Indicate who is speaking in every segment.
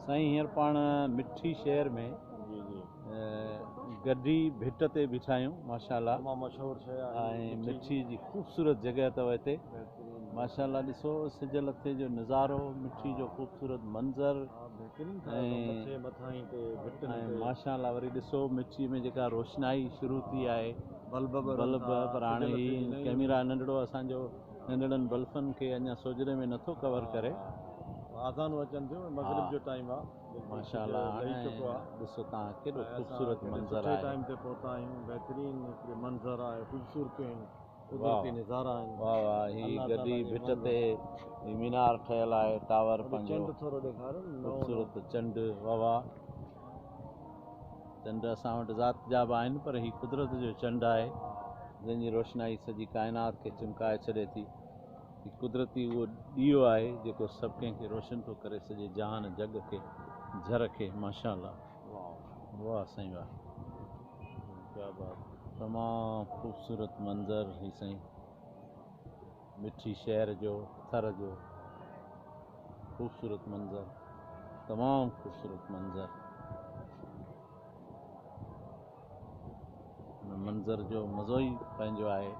Speaker 1: साईं हींअर पाण मिठी शहर में
Speaker 2: जी जी
Speaker 1: गड्डी भिट ते बीठा आहियूं माशाल्लाह।
Speaker 2: तमामु मशहूरु शइ आहे
Speaker 1: ऐं मिठी जी ख़ूबसूरत जॻह अथव हिते माशाल्लाह। ॾिसो सिज लथे जो नज़ारो, मिठी जो ख़ूबसूरत मंज़र ऐं माशाल्लाह। वरी ॾिसो मिठी में जेका रोशनाई शुरू थी आहे, बल्ब पर हाणे ही कैमरा नंढड़ो असांजो नंढड़नि बल्बनि खे अञा सोजरे में नथो कवर करे।
Speaker 2: आज़ानूं अचनि थियूं, मग़रिब जो टाइम आहे
Speaker 1: माशाल्लाह। ॾिसो तव्हां केॾो ख़ूबसूरत मंज़र आहे।
Speaker 2: टाइम ते पहुता आहियूं, बहितरीन हिकिड़ो मंज़र आहे, ख़ूबसूरतियूं आहिनि, कुदरती नज़ारा आहिनि।
Speaker 1: वाह वाह। ही गड्डी भिट ते मीनार ठहियल आहे, टावर पंहिंजो
Speaker 2: चंड थोरो ॾेखारो,
Speaker 1: ख़ूबसूरत चंड। वाह वाह। चंड असां वटि ज़ात जा बि आहिनि, पर ही कुदरत जो चंड आहे जंहिंजी रोशनाई सॼी काइनात खे चिमकाए छॾे थी। कुदरती उहो ॾीओ आहे जेको सभु कंहिंखे रोशन थो करे, सॼे जहान जग खे झर खे। माशाल्लाह। वाह साईं वाह, क्या बात। तमामु ख़ूबसूरत मंज़र ही साईं, मिठी शहर जो थर जो ख़ूबसूरत मंज़र, तमामु ख़ूबसूरत मंज़र। मंज़र जो मज़ो ई पंहिंजो आहे।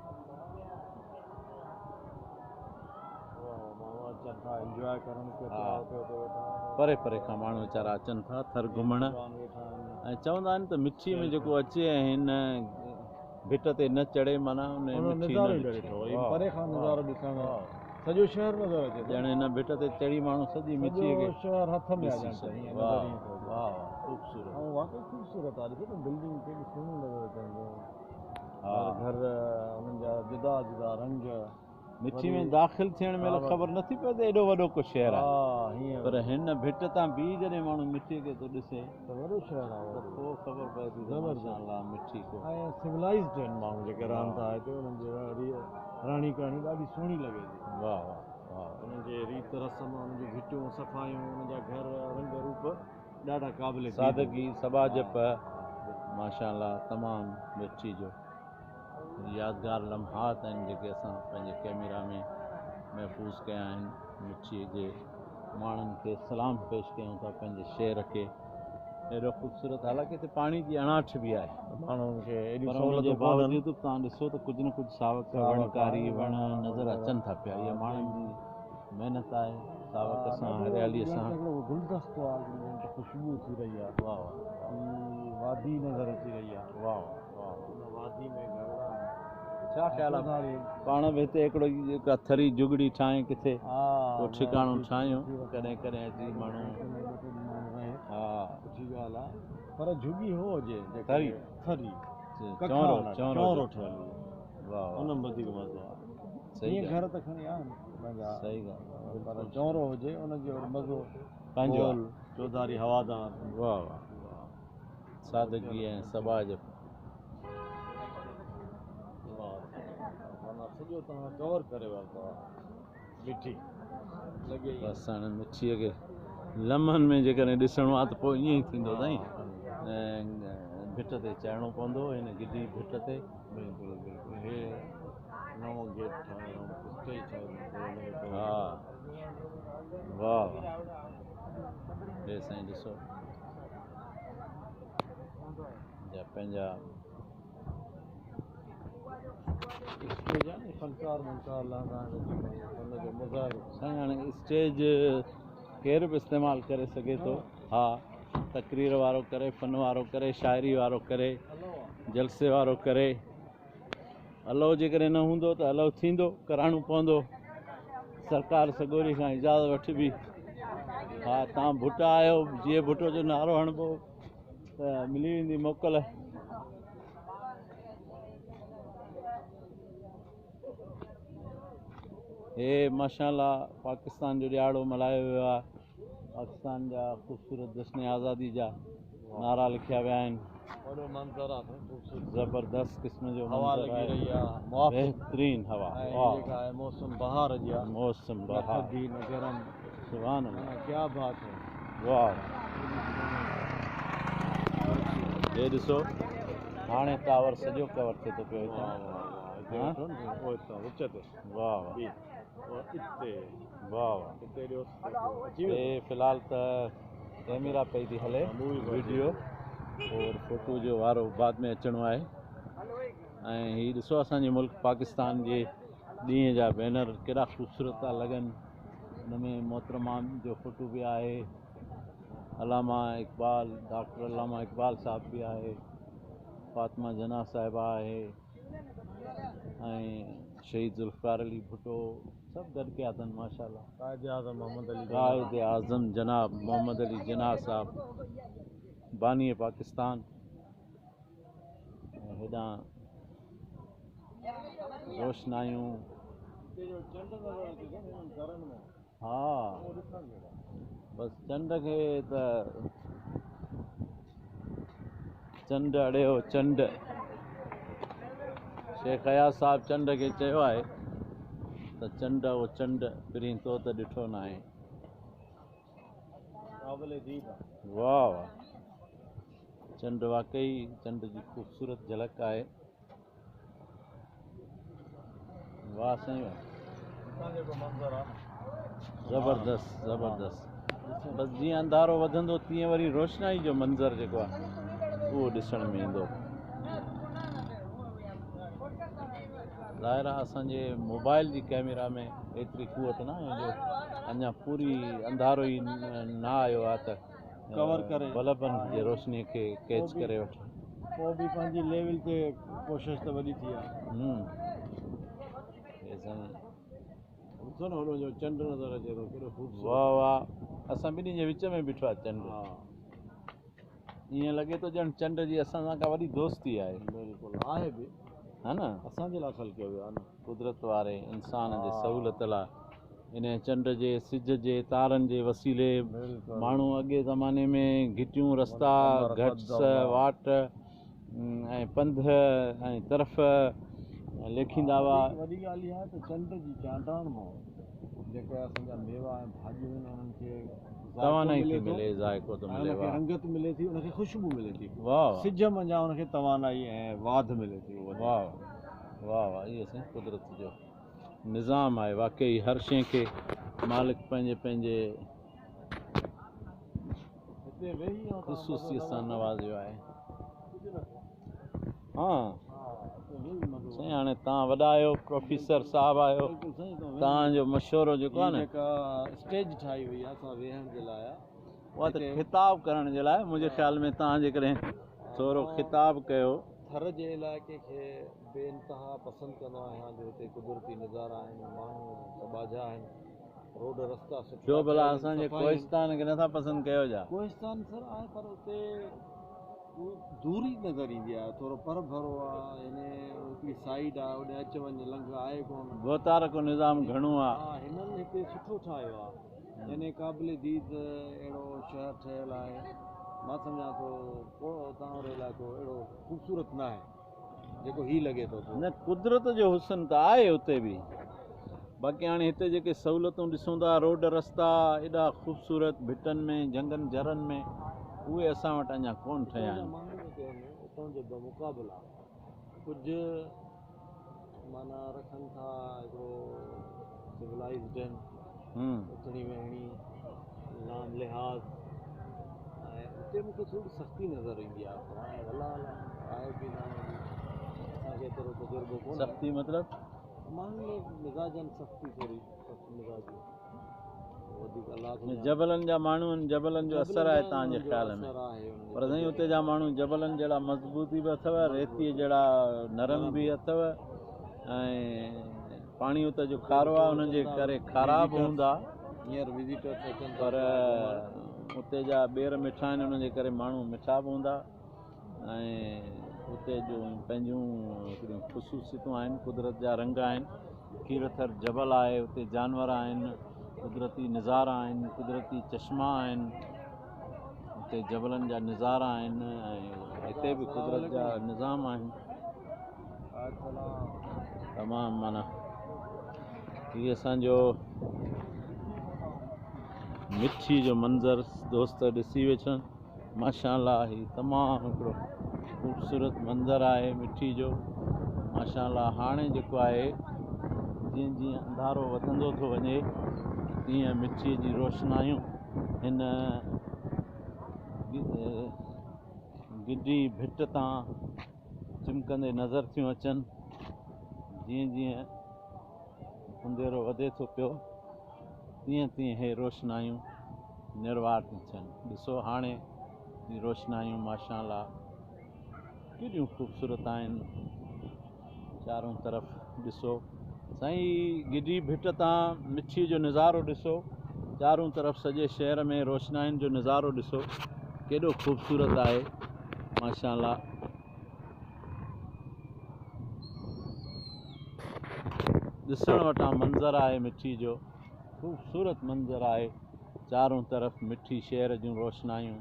Speaker 1: परे परे खां माण्हू वीचारा अचनि था थर घुमण, ऐं चवंदा आहिनि त मिठी में जेको अचे ऐं हिन भिट ते न चढ़े माना
Speaker 2: परे खां नज़ारो ॾिसण सॼो शहर नज़र अचे।
Speaker 1: ॼण हिन भिट ते चढ़ी माण्हू सॼी मिठी खे
Speaker 2: शहर हथ में आ ॼण।
Speaker 1: वाह वाह ख़ूबसूरत।
Speaker 2: ऐं वाक़ई ख़ूबसूरत आहे। ॾिसो बिल्डिंग केॾी सुहिणी नज़र अचनि, घर उन्हनि जा जुदा जुदा रंग।
Speaker 1: मिठी में दाख़िल थियण महिल ख़बर नथी पए त एॾो वॾो को शहर आहे, पर हिन भिट तां बीह जॾहिं माण्हू मिठी खे थो ॾिसे
Speaker 2: त वॾो शहर आहे,
Speaker 1: त पोइ ख़बर पए थी माशाल्लाह मिठी को।
Speaker 2: ऐं सिविलाइज़्ड आहिनि माण्हू जेके रहनि था हिते, उन्हनि जी रहणी करणी ॾाढी सुहिणी लॻे थी।
Speaker 1: वाह वाह वाह।
Speaker 2: उन्हनि जे रीत रस्म, उन्हनि जूं भिटियूं सफ़ायूं, उन्हनि जा घर रंग रूप ॾाढा क़ाबिल
Speaker 1: सादगी सबाजप माशाल्लाह। तमामु मिठी जो यादगार लम्हात आहिनि जेके असां पंहिंजे कैमरा में महफ़ूज़ कया आहिनि। मिठी जे माण्हुनि खे सलाम पेश कयूं था, पंहिंजे शहर खे एॾो ख़ूबसूरत। हालांकि हिते पाणी जी अणाठ बि आहे
Speaker 2: माण्हुनि खे,
Speaker 1: पर हुनजे बावजूदि तव्हां ॾिसो त कुझु न कुझु सावक वणकारी वण नज़र अचनि था पिया। इहा माण्हुनि जी महिनत आहे, सावक सां हरियालीअ सां।
Speaker 2: गुलदस्तो आहे, ख़ुशबू थी रही आहे। वाह वादी नज़र अची रही आहे।
Speaker 1: वाह वाह।
Speaker 2: वादी में
Speaker 1: छा ख़्यालु आहे, पाण बि हिते हिकिड़ो जेका थरी जुगड़ी ठाहे किथे को ठिकाणो ठाहियूं, कॾहिं कॾहिं अची माण्हू। हा
Speaker 2: सुठी ॻाल्हि आहे, पर झुगी हो हुजे
Speaker 1: थरी
Speaker 2: थरी
Speaker 1: चौरो
Speaker 2: चौरो ठहियल,
Speaker 1: वाह
Speaker 2: उन में वधीक मज़ो आहे।
Speaker 1: सही
Speaker 2: घर त खणी आहिनि पंहिंजा,
Speaker 1: सही ॻाल्हि,
Speaker 2: पर चौरो हुजे उनजो मज़ो
Speaker 1: पंहिंजो
Speaker 2: चौधारी हवादार।
Speaker 1: वाह वाह। सादगी ऐं सबाज
Speaker 2: सॼो तव्हां कवर करे वरितो आहे मिठी लॻे।
Speaker 1: बसि हाणे मिठीअ खे लम्हनि में जेकॾहिं ॾिसणो आहे त पोइ ईअं ई थींदो साईं। ऐं भिट ते चढ़णो पवंदो, हिन गिॾी भिट ते।
Speaker 2: बिल्कुलु बिल्कुलु। हे नओं गेट ठाहियो, स्टेज ठाहियो।
Speaker 1: हा वाह वाह। हे साईं ॾिसो पंहिंजा
Speaker 2: स्टेज आहे, फनकार मुनकार लहंदा हुनजो मुज़ाहिरो।
Speaker 1: साईं हाणे स्टेज केरु बि इस्तेमालु करे सघे थो। हा, तकरीर वारो करे, फ़न वारो करे, शाइरी वारो करे, जलसे वारो करे। अलाउ जेकॾहिं न हूंदो त अलाउ थींदो, कराइणो पवंदो, सरकार सगोरी खां इजाज़त वठिबी। हा, तव्हां भुटा आहियो, जीअं भुटो जो नारो हणिबो त मिली वेंदी मोकल। हे माशाल्लाह पाकिस्तान जो ॾियारो मल्हायो वियो आहे। पाकिस्तान जा ख़ूबसूरत जश्न आज़ादी जा नारा लिखिया विया आहिनि।
Speaker 2: वॾो मंज़र आहे,
Speaker 1: ज़बरदस्त क़िस्म जो
Speaker 2: हवा लॻी रही आहे,
Speaker 1: बहितरीन हवा।
Speaker 2: जेका आहे मौसम बहार जी आहे,
Speaker 1: मौसम बहार,
Speaker 2: गरम।
Speaker 1: सुभान अल्लाह,
Speaker 2: क्या बात है।
Speaker 1: वाह। हे ॾिसो हाणे टावर सॼो कवर थिए थो पियो हितां। वाह वाह। हे फ़िलहाल त कैमरा पई थी हले वीडियो और फोटो जो वारो बाद में अचणो आहे ऐं हीअ ॾिसो असांजे मुल्क पाकिस्तान जे ॾींहं जा बैनर केॾा ख़ूबसूरत था लॻनि हुन में मोहतरमा जो फोटो बि आहे अलामा इक़बाल डॉक्टर अलामा इक़बाल साहब बि आहे फातिमा जना साहिबा आहे ऐं शहीद ज़ुल्फ़िकार अली भुट्टो सभु गॾिकिया अथनि माशाल्लाह
Speaker 2: कायदे आज़म मोहम्मद अली
Speaker 1: कायदे आज़म जनाब मोहम्मद अली जिन्ना साहब बानी पाकिस्तान ऐं हेॾां रोशनायूं हा बसि चंड खे त चंड अड़ियो चंड शेख अयाज़ साहब चंड खे चयो आहे त चंड उहो चंड पिरीं तो त ॾिठो न आहे वाह वाह चंड वाकई चंड जी ख़ूबसूरत झलक आहे वाह साईं ज़बरदस्त ज़बरदस्त बसि जीअं अंधारो वधंदो तीअं वरी रोशनाई जो मंज़र जेको आहे उहो ॾिसण में ईंदो ज़ाहिर आहे असांजे मोबाइल जी कैमरा में एतिरी कुवत न आहे जो अञा पूरी अंधारो ई न आयो आहे त
Speaker 2: कवर करे
Speaker 1: बल्बनि जे रोशनी खे कैच करे वठे
Speaker 2: पोइ बि पंहिंजी लेवल ते कोशिशि त वॾी थी आहे ॾिसो न हुनजो चंड नज़र अचे थो केॾो ख़ूबसूरत
Speaker 1: वाह वाह असां ॿिन्ही जे विच में बीठो आहे चंड
Speaker 2: हा
Speaker 1: ईअं लॻे थो ॼण चंड जी असां सां का वॾी दोस्ती आहे
Speaker 2: बिल्कुलु आहे बि
Speaker 1: हा न
Speaker 2: असांजे लाइ ख़ल कयो वियो आहे न
Speaker 1: कुदरत वारे इंसान जे सहूलियत लाइ इन चंड जे सिज जे तारनि जे वसीले माण्हू अॻे ज़माने में घिटियूं रस्ता घट्स वाट ऐं पंध ऐं तरफ़ लेखींदा हुआ
Speaker 2: वॾी ॻाल्हि इहा आहे त चंड जी चांटाण मां जेके असांजा मेवा ऐं भाॼियूं आहिनि उन्हनि खे
Speaker 1: तवानाई थी मिले ज़ाइक़ो थो मिले
Speaker 2: उनखे रंगत मिले थी उनखे ख़ुशबू मिले थी
Speaker 1: वाह
Speaker 2: सिज मंझां उनखे तवानाई ऐं वाध मिले थी
Speaker 1: वाह वाह वाह इहो साईं कुदरत जो निज़ाम आहे वाकई हर शइ खे मालिक पंहिंजे पंहिंजे ख़ुशूसियत सां नवाज़ियो आहे हा साईं हाणे तव्हां वॾा आहियो प्रोफेसर साहबु आहियो तव्हांजो मशवरो जेको आहे न
Speaker 2: स्टेज ठाही वई आहे असां वेहण जे लाइ
Speaker 1: उहा त ख़िताब करण जे लाइ मुंहिंजे ख़्याल में तव्हां जे करे थोरो ख़िताब कयो
Speaker 2: थर जे इलाइक़े खे बेइंतहा पसंदि कंदो आहियां जो हिते कुदरती नज़ारा आहिनि माण्हू तबाजा आहिनि रोड रस्ता सुठा
Speaker 1: छो भला असांजे कोहिस्तान खे नथा पसंदि कयो जा
Speaker 2: कोहिस्तान सर आहे पर उते दूरी नज़र ईंदी आहे थोरो पर भरो आहे यानी हिकिड़ी साइड आहे होॾे अच वञु लंघ आहे कोन
Speaker 1: गोतार को निज़ाम घणो आहे
Speaker 2: हा हिननि हिते सुठो ठाहियो आहे यानी क़ाबिल दीद अहिड़ो शहरु ठहियलु आहे मां सम्झां थो पोइ उतां वारो इलाइक़ो अहिड़ो ख़ूबसूरत न आहे जेको हीउ लॻे थो
Speaker 1: न कुदरत जो हुसन त आहे उते बि बाक़ी हाणे हिते जेके सहूलियतूं ॾिसूं था रोड रस्ता एॾा ख़ूबसूरत भिटनि में झंगनि झरनि में उहे असां वटि अञा कोन ठहिया आहिनि
Speaker 2: उतां जो बमुक़ाबिला कुझु माना रखनि था हिकिड़ो सिविलाइज़्ड आहिनि उथणी वेहणी नाम लिहाज़ ऐं उते मूंखे थोरी सख़्ती नज़र ईंदी आहे पर हाणे अला आहे बि न असांखे एतिरो तजुर्बो कोन्हे
Speaker 1: सख़्ती मतिलबु
Speaker 2: माण्हुनि मिज़ाजनि सख़्ती थोरी सख़्त मिज़ाजी
Speaker 1: जबलनि जा माण्हू आहिनि जबलनि जो असरु आहे तव्हांजे ख़्याल में पर साईं उते जा माण्हू जबलनि जहिड़ा मज़बूती बि अथव रेतीअ जहिड़ा नरम बि अथव ऐं पाणी उते जो खारो आहे उनजे करे ख़राबु हूंदा
Speaker 2: हींअर विज़िटर्स अचनि
Speaker 1: पर उते जा ॿेर मिठा आहिनि उनजे करे माण्हू मिठा बि हूंदा ऐं उते जूं पंहिंजूं हिकिड़ियूं ख़ुशूसियतूं आहिनि कुदरत जा रंग आहिनि कीरथर जबल आहे उते जानवर आहिनि कुदरती नज़ारा आहिनि कुदरती चश्मा आहिनि हिते जबलनि जा नज़ारा आहिनि ऐं हिते बि कुदरत जा निज़ाम आहिनि तमामु माना हीअ असांजो मिठी जो मंज़र दोस्त ॾिसी वेठा माशाअल्लाह ही तमामु हिकिड़ो ख़ूबसूरत मंज़र आहे मिठी जो माशाअल्लाह हाणे जेको आहे जीअं जीअं अंधारो वधंदो थो वञे तीअं मिट्टीअ जी रोशनायूं हिन गिडी भिट तां चिमकंदे नज़र थियूं अचनि। जीअं जीअं अंधेरो वधे थो पियो तीअं तीअं हे रोशनायूं निर्वार थियूं थियनि। ॾिसो हाणे ही रोशनायूं माशाअल्लाह केॾियूं ख़ूबसूरत आहिनि चारों तरफ़। ॾिसो साईं गिडी भिट तां मिठी जो नज़ारो ॾिसो, चारों तरफ़ सॼे शहर में रोशनाइनि जो नज़ारो ॾिसो केॾो ख़ूबसूरत आहे माशाअल्लाह। ॾिसण वटां मंज़र आहे मिठी जो, ख़ूबसूरत मंज़र आहे चारों तरफ़ मिठी शहर जूं रोशनायूं।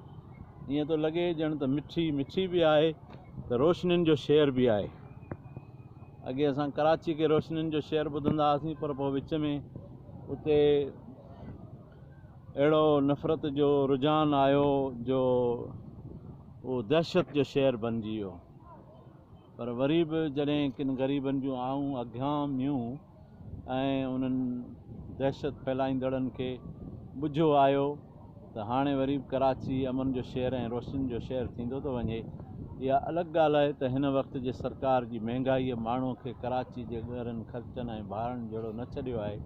Speaker 1: ईअं थो लॻे ॼण त मिठी मिठी बि आहे त रोशनियुनि जो शहर बि आहे। अॻे असां कराची खे रोशनियुनि जो शहर ॿुधंदा हुआसीं, पर पोइ विच में उते अहिड़ो नफ़रत जो रुझान आयो जो उहो दहशत जो शहर बणिजी वियो। पर वरी बि जॾहिं किन ग़रीबनि जूं आऊं अॻियां ऐं उन्हनि दहशत फैलाईंदड़नि खे ॿुझो आयो त हाणे वरी बि कराची अमन जो शहर ऐं रोशनी जो शहर थींदो थो वञे। इहा अलॻि ॻाल्हि आहे त हिन वक़्त जे सरकार जी महांगाईअ माण्हूअ खे कराची जे ॻरनि ख़र्चनि ऐं भाड़नि जहिड़ो न छॾियो आहे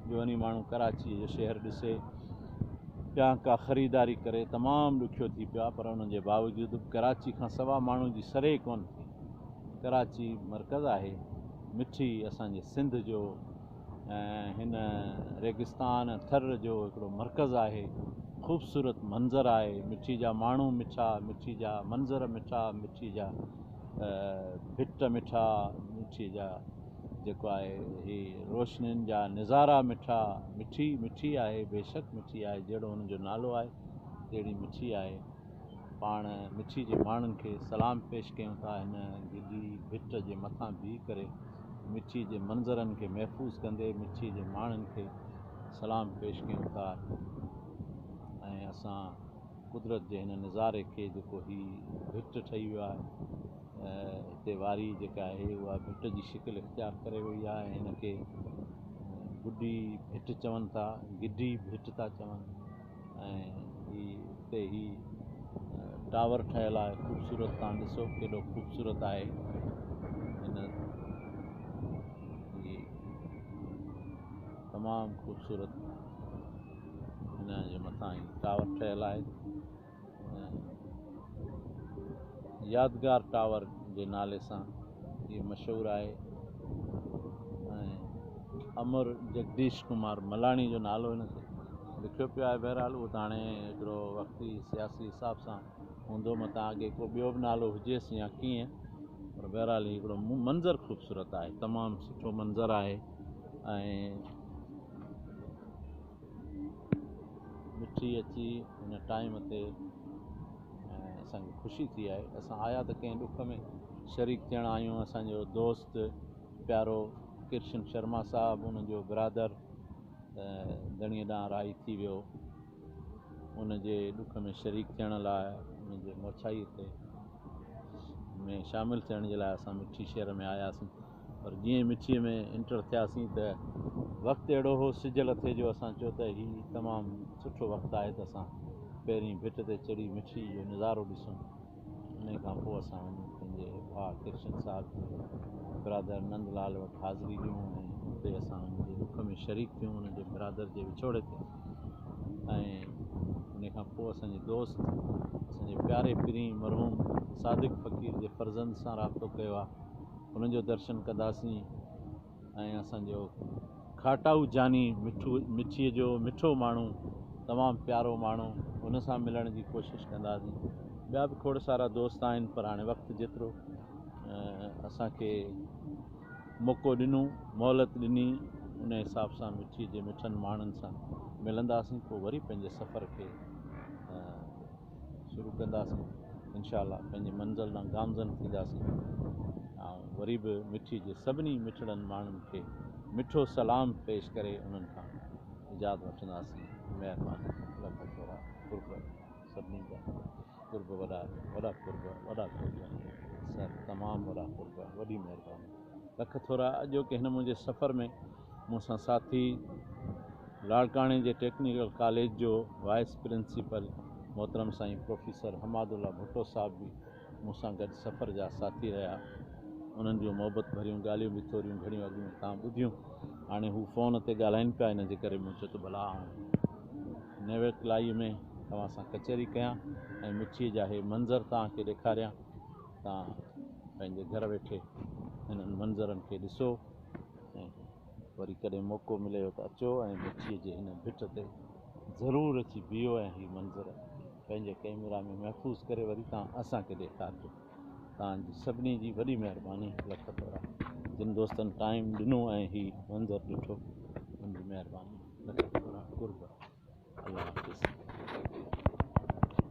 Speaker 1: जो वञी माण्हू कराची जो शहर ॾिसे या का ख़रीदारी करे तमामु ॾुखियो थी पियो आहे। पर उनजे बावजूदि कराची खां सवा माण्हू जी सरे कोन थी। कराची मर्कज़ आहे मिठी असांजे सिंध जो ऐं हिन रेगिस्तान थर जो हिकिड़ो मर्कज़ आहे। ख़ूबसूरत मंज़र आहे, मिठी जा माण्हू मिठा, मिठी जा मंज़र मिठा, मिठी जा भिट मिठा, मिठी जा जेको आहे ही रोशनियुनि जा नज़ारा मिठा। मिठी मिठी आहे, बेशक मिठी आहे, जहिड़ो हुनजो नालो आहे तहिड़ी मिठी आहे। पाण मिठी जे माण्हुनि खे सलाम पेश कयूं था हिन गिडी भिट जे मथां बीह करे, मिठी जे मंज़रनि खे महफ़ूज़ कंदे मिठी जे माण्हुनि खे सलाम पेश कयूं था। ऐं असां कुदरत जे हिन नज़ारे खे जेको ही भिट ठही वियो आहे हिते वारी जेका आहे उहा भिट जी शिकिल इख़्तियार करे वई आहे। हिनखे गुडी भिट चवनि था, गिडी भिट था चवनि। ऐं हिते ही टावर ठहियलु आहे ख़ूबसूरत, तव्हां ॾिसो केॾो ख़ूबसूरत आहे। हिन तमामु ख़ूबसूरत हिन जे मथां ई टावर ठहियलु आहे। यादगार टावर जे नाले सां इहो मशहूरु आहे। ऐं अमर जगदीश कुमार मलाणी जो नालो हिनखे लिखियो पियो आहे। बहरहाल उहो त हाणे हिकिड़ो वक़्ती सियासी हिसाब सां हूंदो, मतां अॻे को ॿियो बि नालो हुजेसि या कीअं, पर बहरहाल हिकिड़ो मंज़र ख़ूबसूरत आहे, तमामु सुठो मंज़र आहे। ऐं मिठी अची हिन टाइम ते असांखे ख़ुशी थी आहे। असां आया त कंहिं ॾुख में शरीक थियण आहियूं। असांजो दोस्त प्यारो कृष्ण शर्मा साहिबु, उनजो बिरादर दणीअ ॾांहुं राही थी वियो, उनजे ॾुख में शरीक थियण लाइ उनजे मोछाईअ ते में शामिलु थियण जे लाइ असां मिठी शहर में आयासीं। पर जीअं मिठीअ में इंटर थियासीं त वक़्तु अहिड़ो हो, सिज लथे जो असां चयो त हीउ तमामु सुठो वक़्तु आहे त असां पहिरीं भिट ते चढ़ी मिठी जो नज़ारो ॾिसूं। इन खां पोइ असां वञी पंहिंजे भाउ कृष्ण साहिब बिरादर नंदलाल वटि हाज़िरी ॾियूं ऐं उते असां हुनजे दुख में शरीक थियूं, हुनजे बिरादर जे विछोड़े ते। ऐं उन खां पोइ असांजे दोस्त असांजे प्यारे पीरी मरहूम सादिक फ़क़ीर जे फर्ज़ंद सां राबितो कयो आहे, उन्हनि जो दर्शन कंदासीं। ऐं असांजो खाटाऊ जानी मिठीअ जो मिठो माण्हू, तमामु प्यारो माण्हू, उन सां मिलण जी कोशिशि कंदासीं। ॿिया बि खोड़ सारा दोस्त आहिनि, पर हाणे वक़्तु जेतिरो असांखे मौक़ो ॾिनो, मोहलत ॾिनी, उन हिसाब सां मिठी जे मिठनि माण्हुनि सां मिलंदासीं। पोइ वरी पंहिंजे सफ़र खे शुरू कंदासीं इंशाअल्लाह। पंहिंजे मंज़िल ॾांहुं गामज़न थींदासीं ऐं वरी बि मिठी जे सभिनी मिठड़नि माण्हुनि खे मिठो सलाम पेश करे उन्हनि खां इजाज़त वठंदासीं। महिरबानी। लख थोरा कुर्ब सभिनी जा कुर्ब, वॾा कुर्ब सर, तमामु वॾा कुर्ब, वॾी महिरबानी। लख थोरा। अॼोके हिन मुंहिंजे सफ़र में मूंसां साथी लाड़काणे जे टेक्निकल कॉलेज जो वाइस प्रिंसिपल मोहतरम साईं प्रोफेसर हमादुल्ला भुट्टो साहब बि मूंसां गॾु सफ़र जा साथी रहिया। उन्हनि जूं मोहबत भरियूं ॻाल्हियूं बि थोरियूं घणियूं अॻु में तव्हां ॿुधियूं। हाणे हू फ़ोन ते ॻाल्हाइनि पिया, इन जे करे मूं चयो त भला नेवकलाईअ में तव्हां सां कचहरी कयां ऐं मिठीअ जा इहे मंज़र तव्हांखे ॾेखारियां। तव्हां पंहिंजे घर वेठे हिननि मंज़रनि खे ॾिसो ऐं वरी कॾहिं मौक़ो मिलेव त अचो ऐं मिठीअ जे हिन भिट ते ज़रूरु अची बीहो ऐं हीअ मंज़र पंहिंजे कैमरा में महफ़ूज़ करे वरी तव्हां असांखे ॾेखारिजो। तव्हांजी सभिनी जी वॾी महिरबानी। लख थोरा जिन दोस्तनि टाइम ॾिनो ऐं हीअ मंज़र ॾिठो, उनजी महिरबानी। लख थोरा कुर्ब। अल्लाह हाफ़िज़।